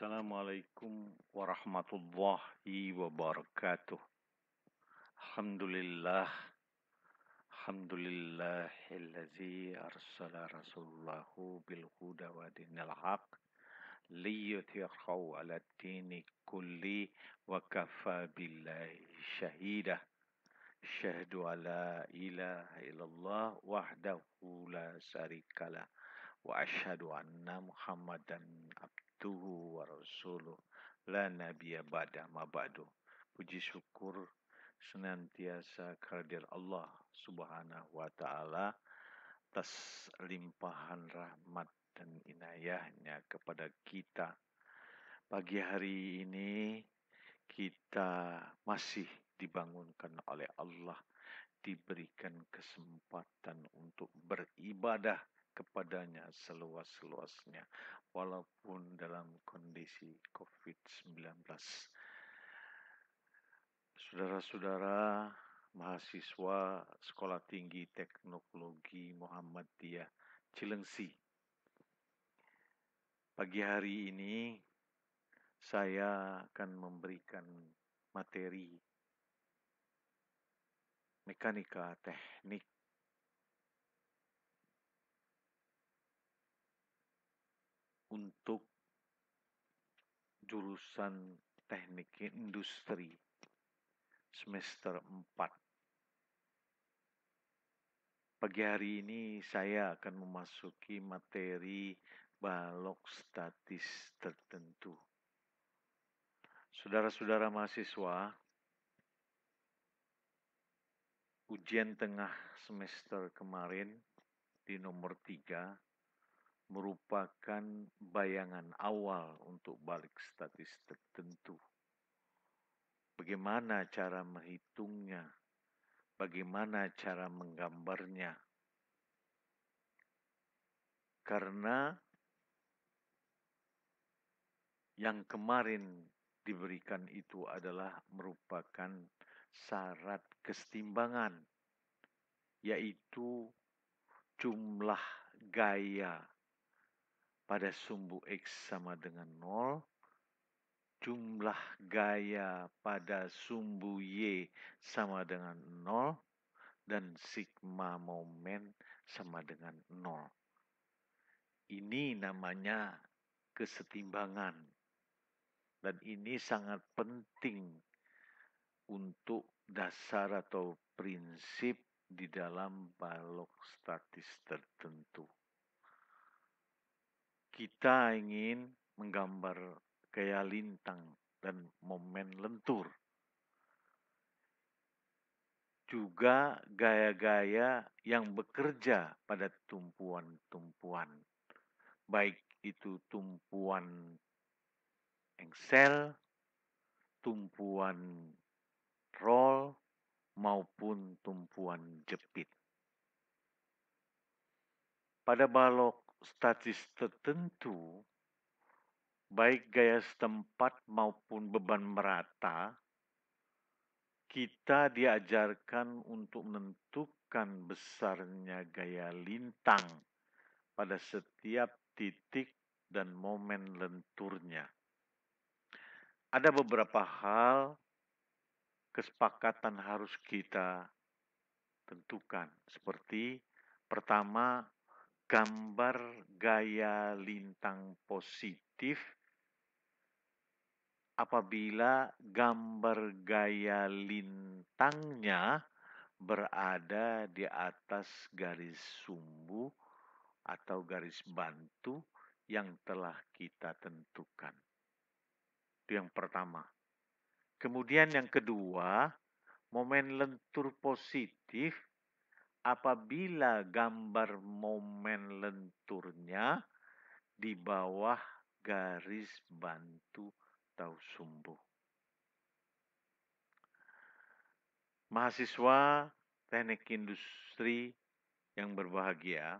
Assalamualaikum warahmatullahi wabarakatuh. Alhamdulillah, alhamdulillahillazi arsala rasulahu bil huda wa dinil haq liyuthiqahu ala dini kulli wa kafa billahi syahidah. Syahadu ala ilaha illallah wahdahu la syarikalah wa asyhadu anna Muhammadan abduhu wa rasuluh la nabiyya ba'da ma ba'du. Puji syukur senantiasa kehadirat Allah Subhanahu wa taala atas limpahan rahmat dan inayahnya kepada kita. Pagi hari ini kita masih dibangunkan oleh Allah, diberikan kesempatan untuk beribadah kepadanya seluas-luasnya, walaupun dalam kondisi COVID-19. Saudara-saudara mahasiswa Sekolah Tinggi Teknologi Muhammadiyah Cilengsi, pagi hari ini saya akan memberikan materi mekanika teknik untuk jurusan teknik industri semester 4. Pagi hari ini saya akan memasuki materi balok statis tertentu. Saudara-saudara mahasiswa, ujian tengah semester kemarin di nomor 3 merupakan bayangan awal untuk balik statis tertentu. Bagaimana cara menghitungnya? Bagaimana cara menggambarnya? Karena yang kemarin diberikan itu adalah merupakan syarat kesetimbangan, yaitu jumlah gaya pada sumbu X sama dengan 0, jumlah gaya pada sumbu Y sama dengan 0, dan sigma momen sama dengan 0. Ini namanya kesetimbangan. Dan ini sangat penting untuk dasar atau prinsip di dalam balok statis tertentu. Kita ingin menggambar gaya lintang dan momen lentur. Juga gaya-gaya yang bekerja pada tumpuan-tumpuan. Baik itu tumpuan engsel, tumpuan roll, maupun tumpuan jepit. Pada balok statis tertentu, baik gaya setempat maupun beban merata, kita diajarkan untuk menentukan besarnya gaya lintang pada setiap titik dan momen lenturnya. Ada beberapa hal kesepakatan harus kita tentukan, seperti pertama, gambar gaya lintang positif apabila gambar gaya lintangnya berada di atas garis sumbu atau garis bantu yang telah kita tentukan. Itu yang pertama. Kemudian yang kedua, momen lentur positif apabila gambar momen lenturnya di bawah garis bantu atau sumbu. Mahasiswa teknik industri yang berbahagia,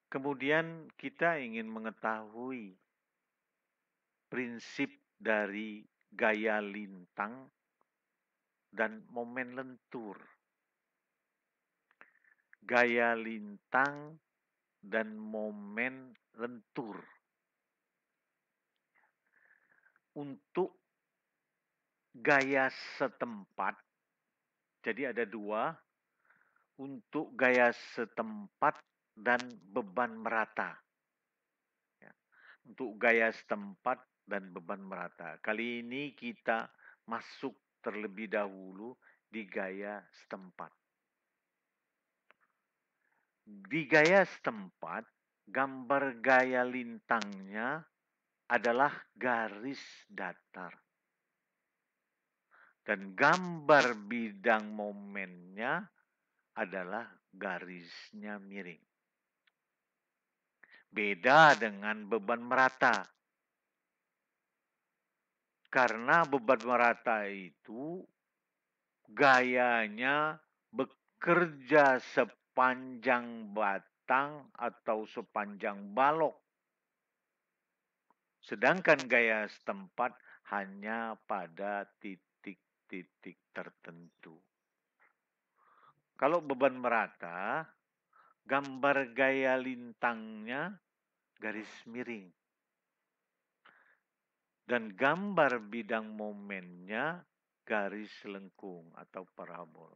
kemudian kita ingin mengetahui prinsip dari gaya lintang dan momen lentur. Gaya lintang dan momen lentur. untuk gaya setempat. Jadi ada dua, untuk gaya setempat dan beban merata. Ya. Untuk gaya setempat dan beban merata. Kali ini kita masuk terlebih dahulu di gaya setempat. Di gaya setempat, gambar gaya lintangnya adalah garis datar. Dan gambar bidang momennya adalah garisnya miring. Beda dengan beban merata. Karena beban merata itu gayanya bekerja sepanjang batang atau sepanjang balok. Sedangkan gaya setempat hanya pada titik-titik tertentu. Kalau beban merata, gambar gaya lintangnya garis miring. Dan gambar bidang momennya garis lengkung atau parabol.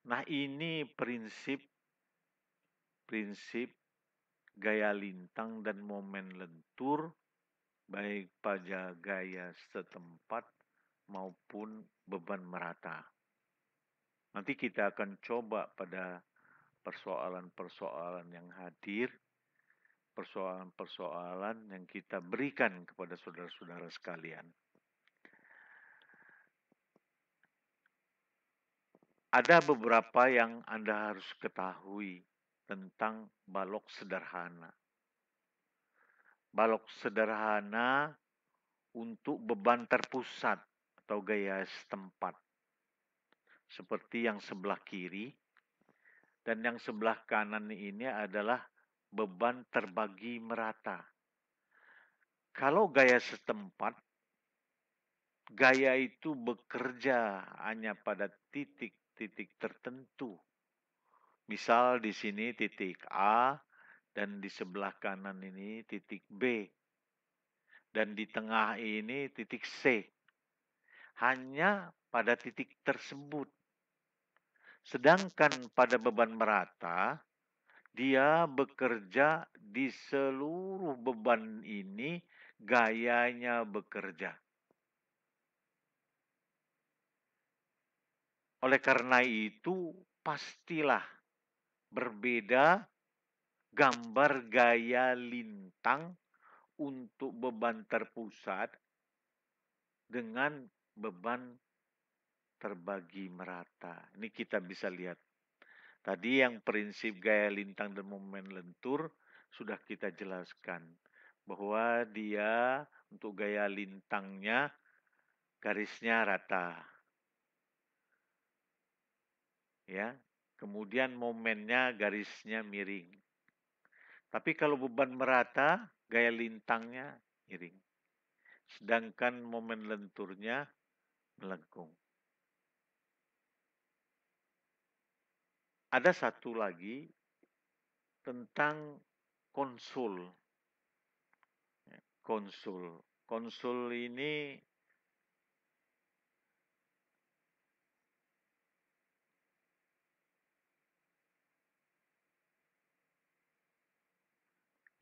Nah, ini prinsip gaya lintang dan momen lentur baik pada gaya setempat maupun beban merata. Nanti kita akan coba pada persoalan-persoalan yang hadir, persoalan-persoalan yang kita berikan kepada saudara-saudara sekalian. Ada beberapa yang Anda harus ketahui tentang balok sederhana. Balok sederhana untuk beban terpusat atau gaya setempat. Seperti yang sebelah kiri dan yang sebelah kanan ini adalah beban terbagi merata. Kalau gaya setempat, gaya itu bekerja hanya pada titik-titik tertentu. Misal di sini titik A dan di sebelah kanan ini titik B. Dan di tengah ini titik C. Hanya pada titik tersebut. Sedangkan pada beban merata, dia bekerja di seluruh beban ini, gayanya bekerja. Oleh karena itu, pastilah berbeda gambar gaya lintang untuk beban terpusat dengan beban terbagi merata. Ini kita bisa lihat. Tadi yang prinsip gaya lintang dan momen lentur sudah kita jelaskan. Bahwa dia untuk gaya lintangnya garisnya rata. Ya. Kemudian momennya garisnya miring. Tapi kalau beban merata, gaya lintangnya miring. Sedangkan momen lenturnya melengkung. Ada satu lagi tentang konsul. Konsul ini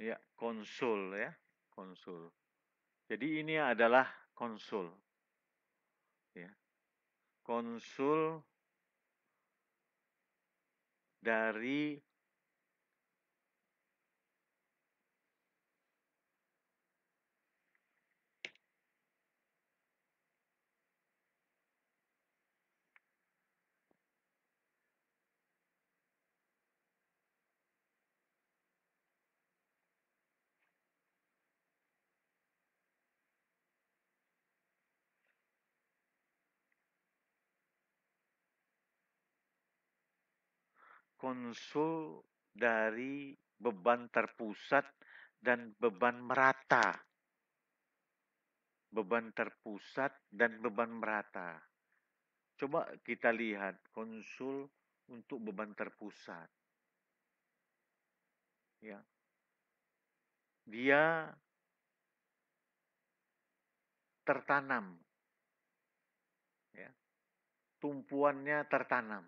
ya konsul. Jadi ini adalah konsul. Ya. Konsul dari beban terpusat dan beban merata. Beban terpusat dan beban merata. Coba kita lihat konsul untuk beban terpusat. Ya. Dia tertanam, ya. Tumpuannya tertanam.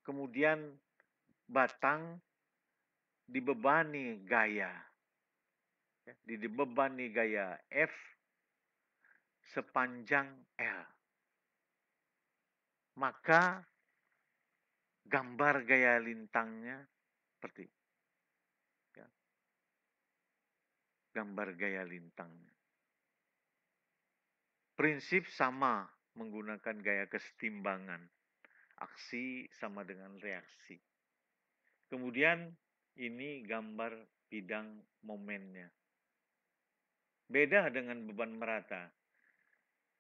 Kemudian batang dibebani gaya, ya. Dibebani gaya F sepanjang L. Maka gambar gaya lintangnya seperti, ya, gambar gaya lintangnya. Prinsip sama menggunakan gaya kesetimbangan. Aksi sama dengan reaksi. Kemudian ini gambar bidang momennya. Beda dengan beban merata.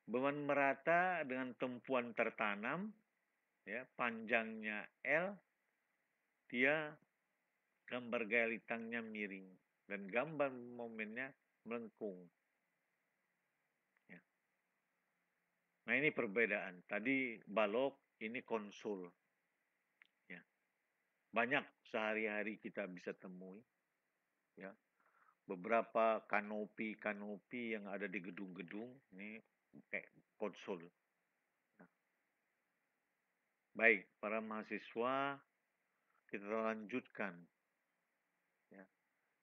Beban merata dengan tumpuan tertanam, ya, panjangnya L, dia gambar gaya lintangnya miring dan gambar momennya melengkung. Ya. Nah, ini perbedaan. Tadi balok, ini konsul. Ya. Banyak sehari-hari kita bisa temui. Ya. Beberapa kanopi yang ada di gedung-gedung ini kayak konsul. Nah, baik, para mahasiswa, kita lanjutkan. Ya.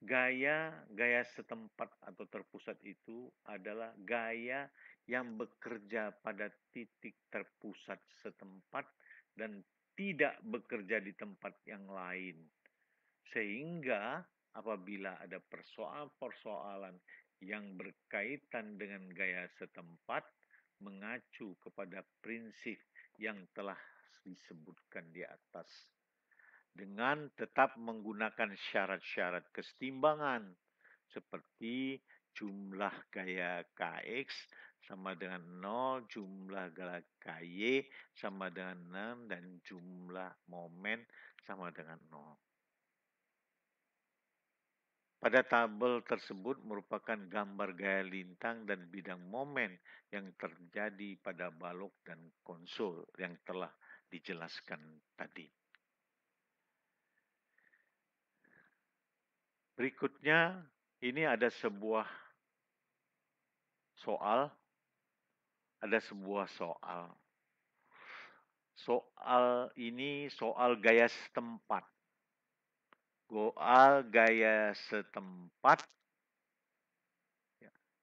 Gaya setempat atau terpusat itu adalah gaya yang bekerja pada titik terpusat setempat dan tidak bekerja di tempat yang lain. Sehingga apabila ada persoalan-persoalan yang berkaitan dengan gaya setempat, mengacu kepada prinsip yang telah disebutkan di atas, dengan tetap menggunakan syarat-syarat kesetimbangan seperti jumlah gaya Kx sama dengan 0, jumlah gaya Ky sama dengan 6, dan jumlah momen sama dengan 0. Pada tabel tersebut merupakan gambar gaya lintang dan bidang momen yang terjadi pada balok dan konsul yang telah dijelaskan tadi. Berikutnya, ini ada sebuah soal. Soal ini soal gaya setempat. Soal gaya setempat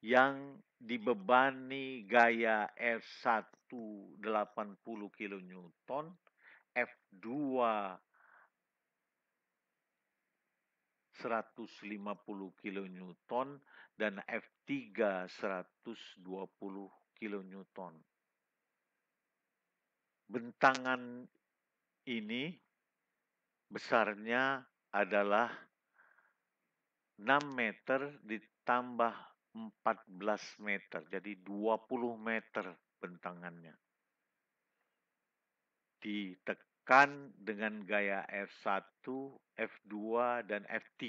yang dibebani gaya F1 80 kN, F2 150 kN, dan F3 120 kN. Bentangan ini besarnya adalah 6 meter ditambah 14 meter, jadi 20 meter bentangannya. Ditekan dengan gaya F1, F2, dan F3.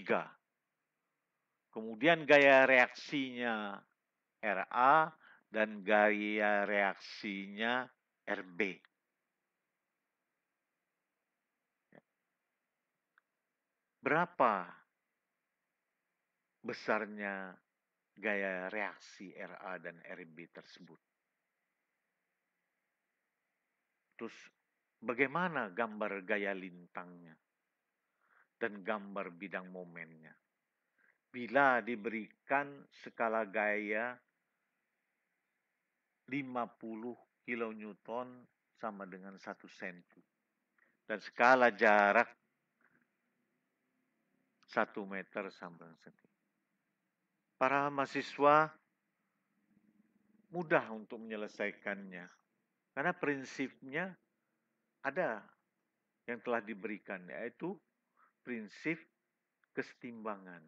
Kemudian gaya reaksinya RA dan gaya reaksinya RB. Berapa besarnya gaya reaksi RA dan RB tersebut? Terus bagaimana gambar gaya lintangnya dan gambar bidang momennya? Bila diberikan skala gaya 50 kN sama dengan 1 cm dan skala jarak 1 meter sama dengan 1 cm. Para mahasiswa mudah untuk menyelesaikannya karena prinsipnya ada yang telah diberikan, yaitu prinsip kesetimbangan.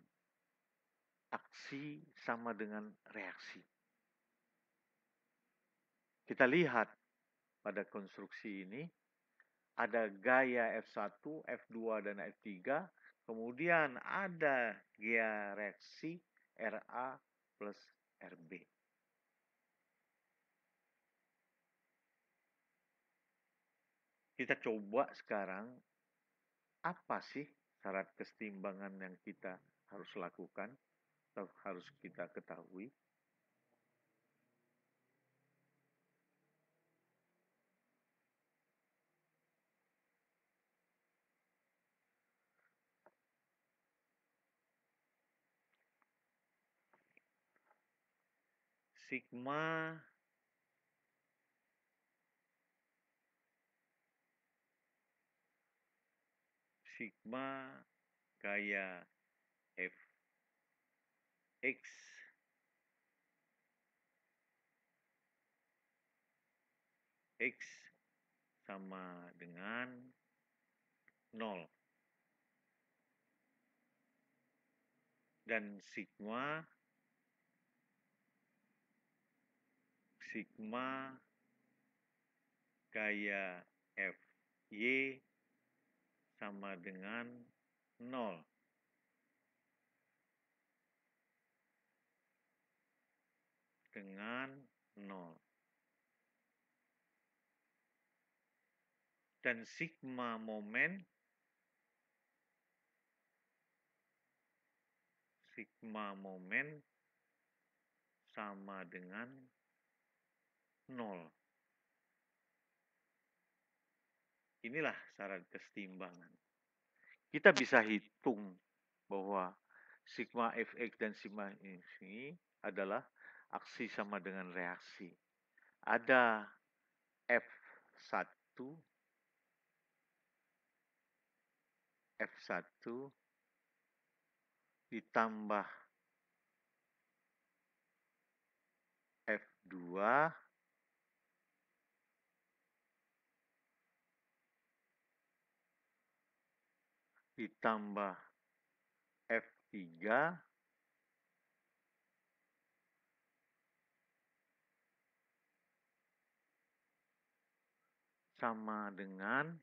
Aksi sama dengan reaksi. Kita lihat pada konstruksi ini, ada gaya F1, F2, dan F3, kemudian ada gaya reaksi RA plus RB. Kita coba sekarang, apa sih syarat kesetimbangan yang kita harus lakukan atau harus kita ketahui? sigma gaya Fx sama dengan 0. Dan sigma gaya Fy sama dengan 0. Dan sigma momen sama dengan 0. Inilah syarat kesetimbangan. Kita bisa hitung bahwa sigma Fx dan sigma ini adalah aksi sama dengan reaksi. Ada F1 ditambah F2 ditambah F3 sama dengan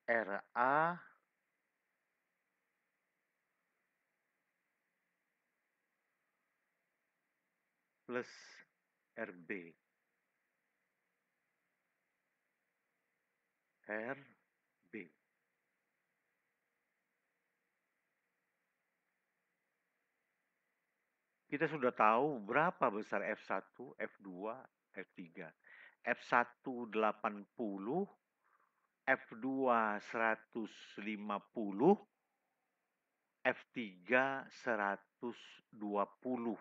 RA plus RB. Kita sudah tahu berapa besar F1, F2, F3. F1 80, F2 150, F3 120.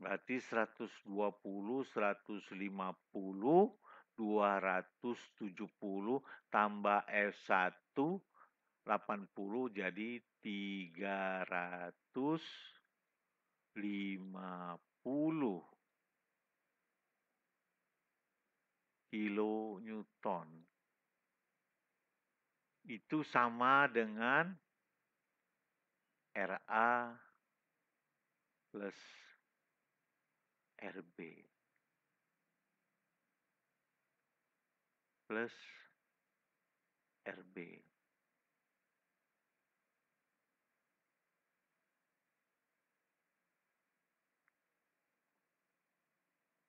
Berarti 120, 150, 270 tambah F1 80 jadi 350 kilonewton. Itu sama dengan RA plus RB plus RB.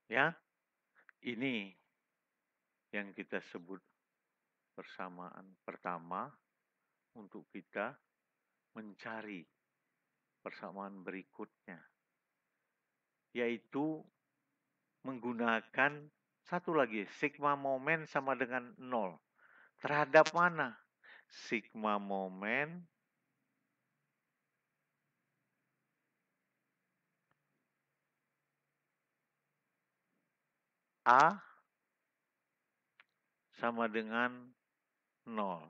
Ya, ini yang kita sebut persamaan pertama untuk kita mencari persamaan berikutnya, yaitu menggunakan satu lagi, sigma momen sama dengan 0. Terhadap mana? Sigma momen A sama dengan 0.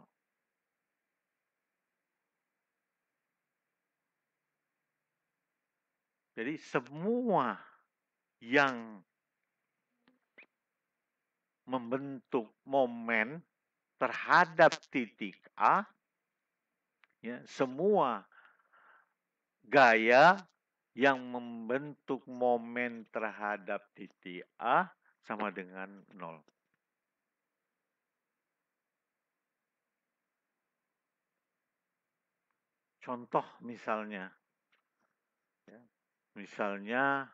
Jadi semua yang membentuk momen terhadap titik A, ya, semua gaya yang membentuk momen terhadap titik A sama dengan 0. Contoh misalnya, ya, misalnya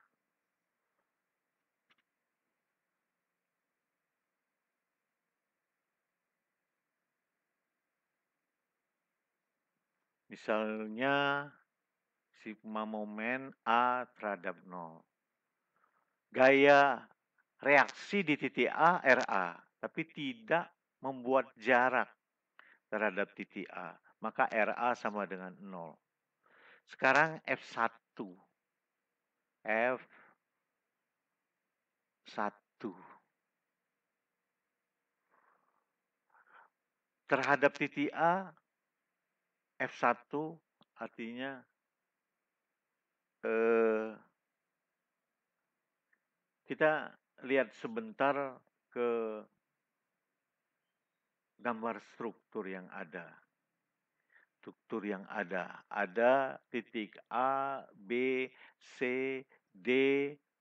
sigma momen A terhadap 0. Gaya reaksi di titik A RA, tapi tidak membuat jarak terhadap titik A. Maka RA sama dengan 0. Sekarang F1. F1. Terhadap titik A, F1 artinya kita lihat sebentar ke gambar struktur yang ada. Struktur yang ada. Ada titik A, B, C, D,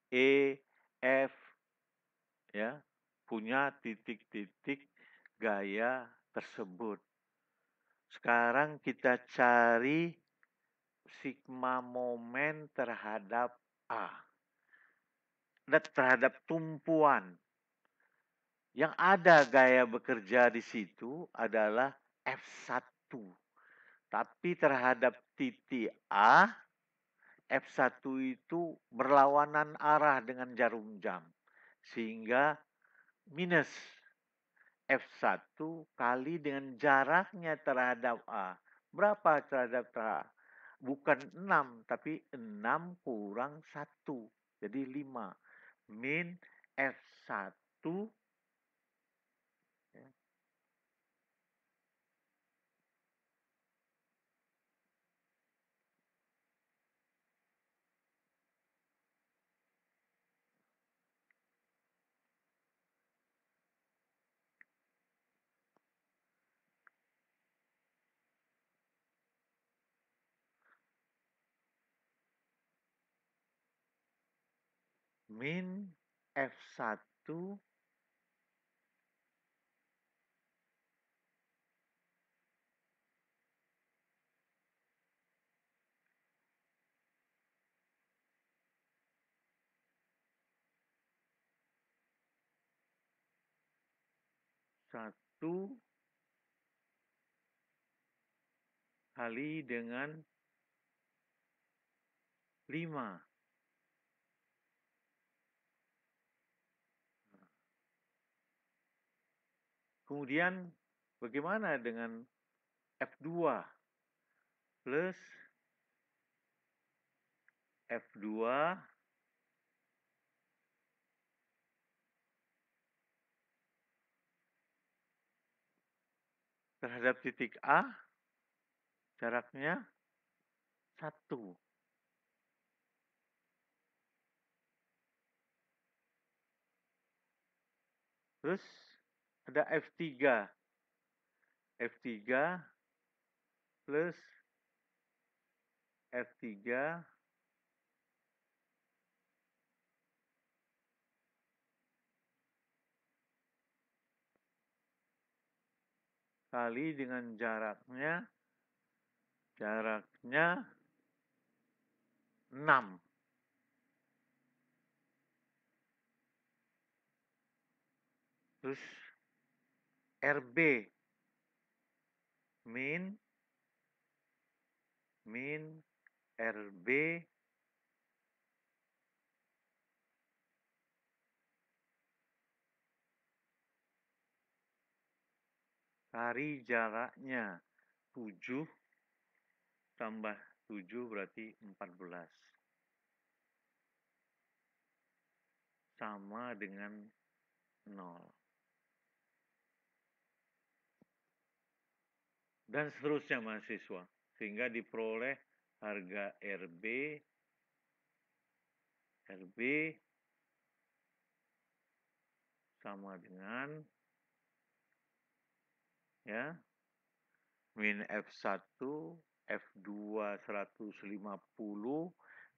E, F, ya, punya titik-titik gaya tersebut. Sekarang kita cari sigma momen terhadap A. Dan terhadap tumpuan. Yang ada gaya bekerja di situ adalah F1. Tapi terhadap titik A, F1 itu berlawanan arah dengan jarum jam. Sehingga minus F1 kali dengan jaraknya terhadap A. Berapa terhadap A? Bukan 6, tapi 6 kurang 1. Jadi 5. Min F1 ya, min F1 1 kali dengan 5. Kemudian bagaimana dengan F2 plus F2 terhadap titik A, jaraknya 1. Terus ada F3. F3 plus F3 kali dengan jaraknya 6. Terus RB min RB kali jaraknya 7 tambah 7 berarti 14. Sama dengan 0. Dan seterusnya mahasiswa. Sehingga diperoleh harga RB sama dengan ya min F1, F2 150,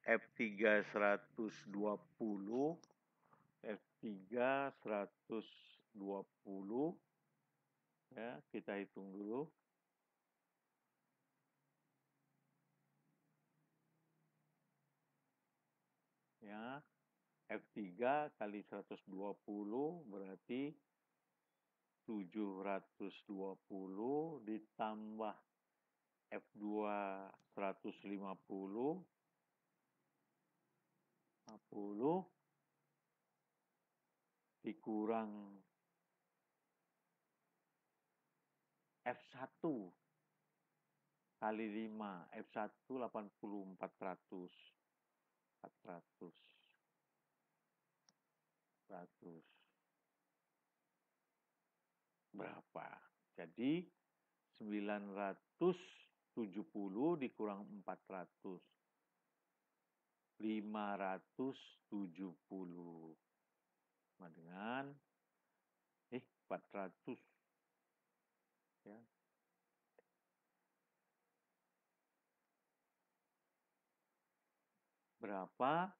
F3 120, F3 120. Ya, kita hitung dulu. Ya, F3 kali 120 berarti 720 ditambah F2 150 50 dikurang F1 kali 5, F1 8400. 400. 100. Berapa? Jadi 970 dikurang 400. 570. Sama dengan 400 ya. Berapa?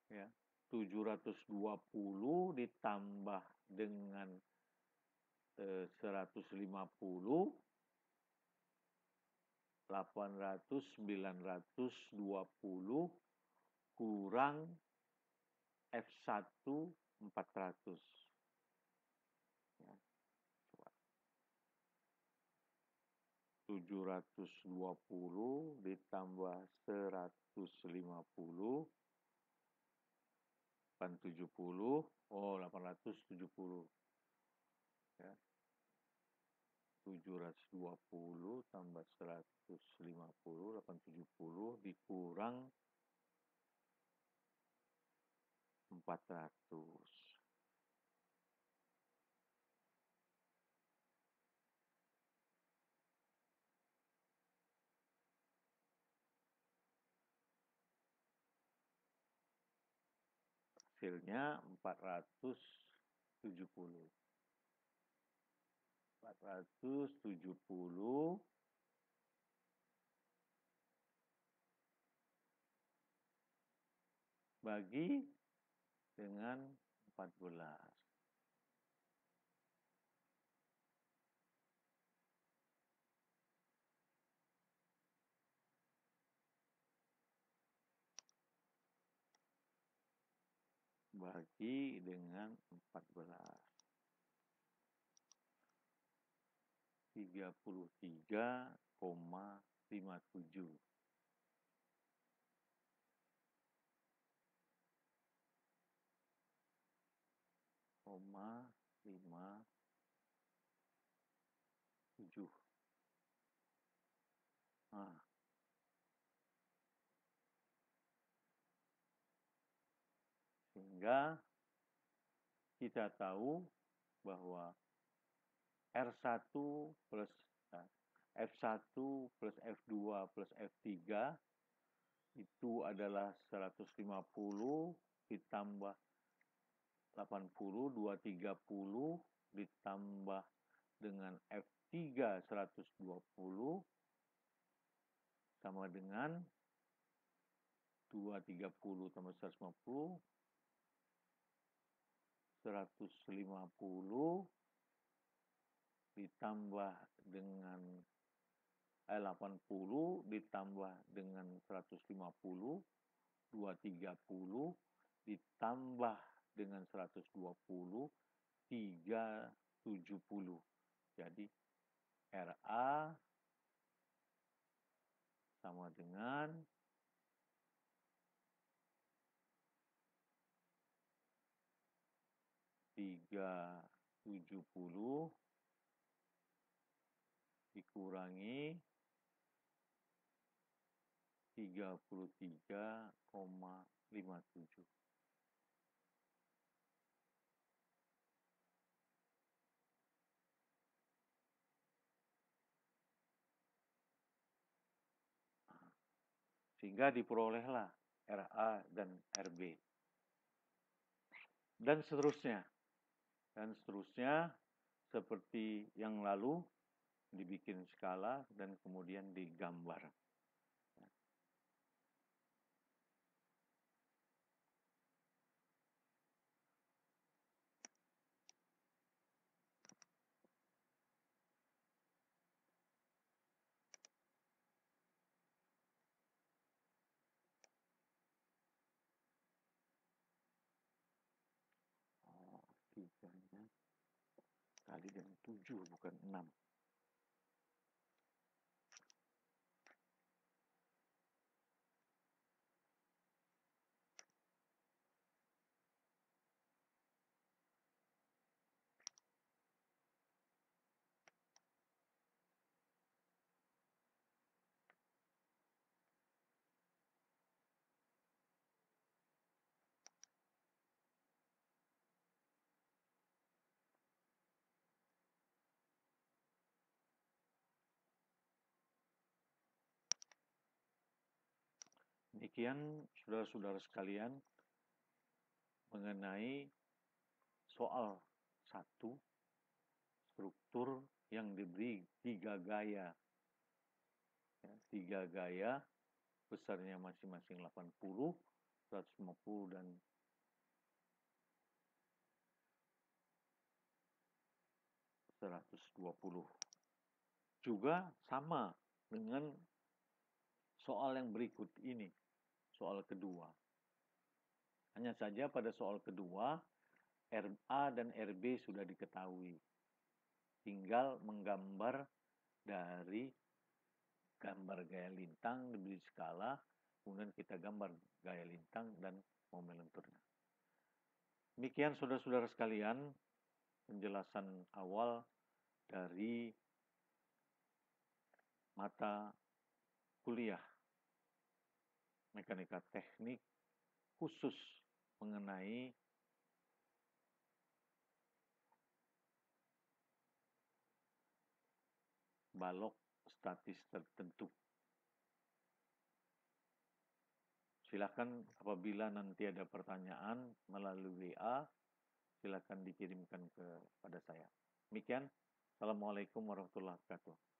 Ya. 720 ditambah dengan 150, 800, 920 kurang F1 400. Ya, coba. 720 ditambah 150, 870, 870. Ya. 720 tambah 150, 870 dikurang 400. Hasilnya 470. 470 bagi dengan 14. Bagi dengan 14. 33,57. 57. Nah, sehingga kita tahu bahwa R1 plus F1 plus F2 plus F3 itu adalah 150 ditambah 80, 230 ditambah dengan F3 120 sama dengan 230 tambah 150, 150 ditambah dengan 80 ditambah dengan 150, 230 ditambah dengan 120, 370. Jadi RA sama dengan 370 dikurangi 33,57. Sehingga diperolehlah RA dan RB. Dan seterusnya. Dan seterusnya seperti yang lalu dibikin skala dan kemudian digambar. Oh, 3-nya kali dengan 7 bukan 6. Demikian saudara-saudara sekalian mengenai soal 1, struktur yang diberi 3 gaya. Ya, 3 gaya besarnya masing-masing 80, 150 dan 120. Juga sama dengan soal yang berikut ini, soal kedua. Hanya saja pada soal kedua, RA dan RB sudah diketahui. Tinggal menggambar dari gambar gaya lintang diberi skala, kemudian kita gambar gaya lintang dan momen lenturnya. Demikian saudara-saudara sekalian, penjelasan awal dari mata kuliah mekanika teknik khusus mengenai balok statis tertentu. Silakan apabila nanti ada pertanyaan melalui WA, silakan dikirimkan kepada saya. Demikian, Assalamualaikum warahmatullahi wabarakatuh.